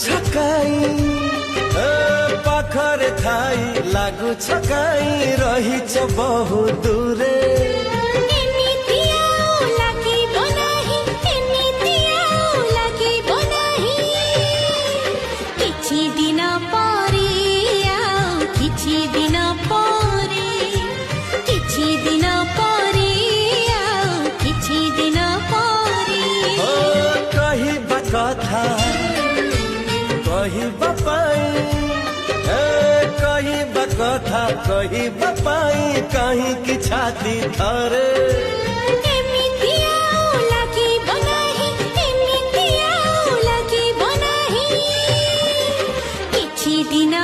ଛକାଇ ପାଖରେ ଥାଇ ଲାଗୁଛ କାଇ ରହିଛ ବହୁ ଦୂରେ କଥା କହିବା ପାଇଁ କହିବା କଥା କହିବା ପାଇଁ କାହିଁକି ଛାତି ଥରେ ଏମିତି ଆଉ ଲାଗିବ ନାହିଁ ଏମିତି ଆଉ ଲାଗିବ ନାହିଁ କିଛି ଦିନ